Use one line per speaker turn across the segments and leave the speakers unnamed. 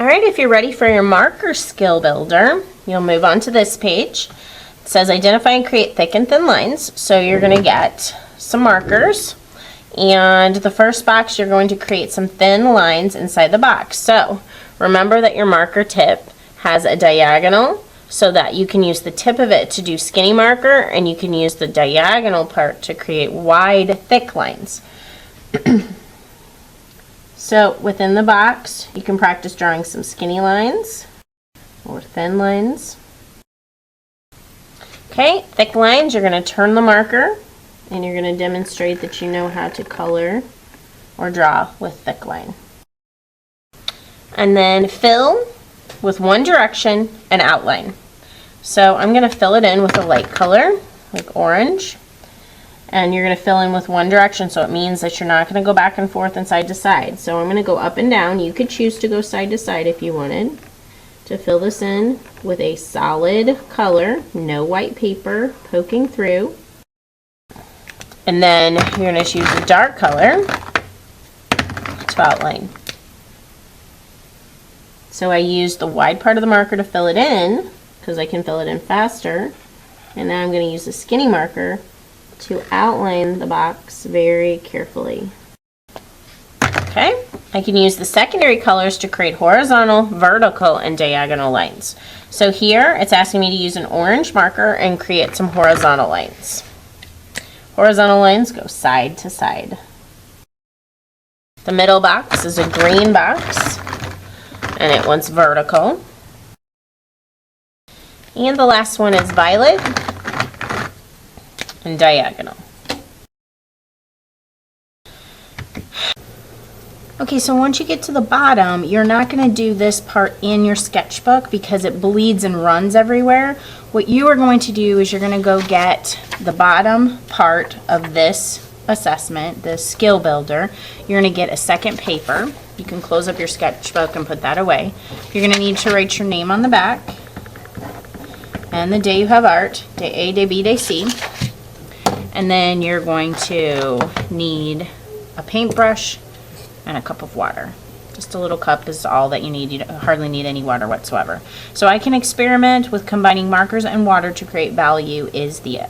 All right, if you're ready for your marker skill builder, you'll move on to this page. It says identify and create thick and thin lines. So you're going to get some markers, and the first box you're going to create some thin lines inside the box. So remember that your marker tip has a diagonal so that you can use the tip of it to do skinny marker, and you can use the diagonal part to create wide, thick lines. So within the box, you can practice drawing some skinny lines or thin lines. Okay, thick lines, you're going to turn the marker and you're going to demonstrate that you know how to color or draw with thick line. And then fill with one direction and outline. So I'm going to fill it in with a light color, like orange. And you're going to fill in with one direction, so it means that you're not going to go back and forth and side to side. So I'm going to go up and down. You could choose to go side to side if you wanted to fill this in with a solid color, no white paper poking through. And then you're going to choose a dark color to outline. So I used the wide part of the marker to fill it in because I can fill it in faster. And now I'm going to use the skinny marker to outline the box very carefully. Okay, I can use the secondary colors to create horizontal, vertical, and diagonal lines. So here it's asking me to use an orange marker and create some horizontal lines. Horizontal lines go side to side. The middle box is a green box and it wants vertical. And the last one is violet and diagonal. Okay, so once you get to the bottom, you're not going to do this part in your sketchbook because it bleeds and runs everywhere. What you are going to do is you're going to go get the bottom part of this assessment, the skill builder. You're going to get a second paper. You can close up your sketchbook and put that away. You're going to need to write your name on the back and the day you have art, day A, day B, day C. And then you're going to need a paintbrush and a cup of water. Just a little cup is all that you need. You hardly need any water whatsoever. So I can experiment with combining markers and water to create value is the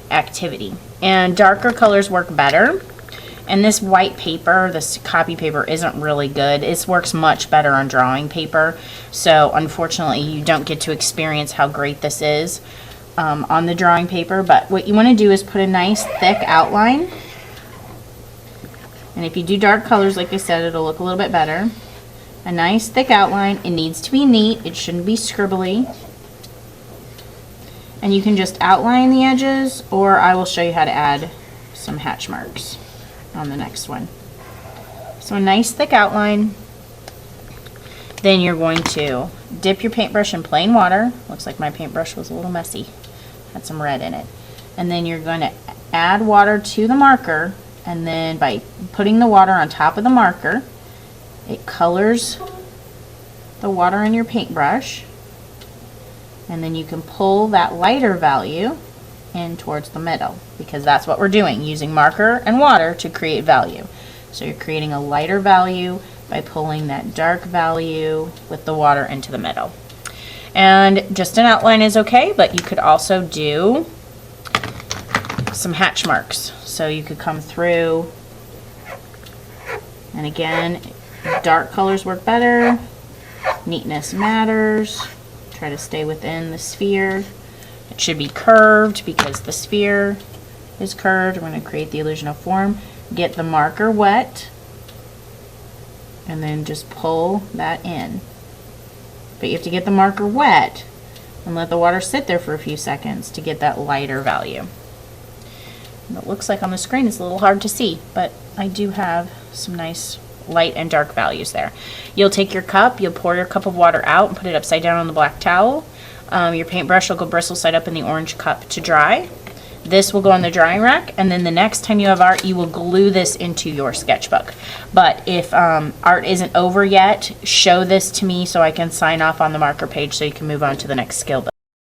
activity. And darker colors work better. And this white paper, this copy paper, isn't really good. It works much better on drawing paper. So unfortunately, you don't get to experience how great this is on the drawing paper. But what you want to do is put a nice thick outline. And if you do dark colors, like I said, it'll look a little bit better. A nice thick outline. It needs to be neat. It shouldn't be scribbly. And you can just outline the edges, or I will show you how to add some hatch marks on the next one. So a nice thick outline. Then you're going to dip your paintbrush in plain water. Looks like my paintbrush was a little messy. Had some red in it. And then you're going to add water to the marker, and then by putting the water on top of the marker, it colors the water in your paintbrush, and then you can pull that lighter value in towards the middle, because that's what we're doing, using marker and water to create value. So you're creating a lighter value by pulling that dark value with the water into the middle. And just an outline is okay, but you could also do some hatch marks. So you could come through, and again, dark colors work better. Neatness matters. Try to stay within the sphere. It should be curved because the sphere is curved. We're going to create the illusion of form. Get the marker wet, and then just pull that in. But you have to get the marker wet and let the water sit there for a few seconds to get that lighter value. And it looks like on the screen it's a little hard to see, but I do have some nice light and dark values there. You'll take your cup, you'll pour your cup of water out and put it upside down on the black towel. Your paintbrush will go bristle side up in the orange cup to dry. This will go on the drying rack, and then the next time you have art, you will glue this into your sketchbook. But if art isn't over yet, show this to me so I can sign off on the marker page so you can move on to the next skill build.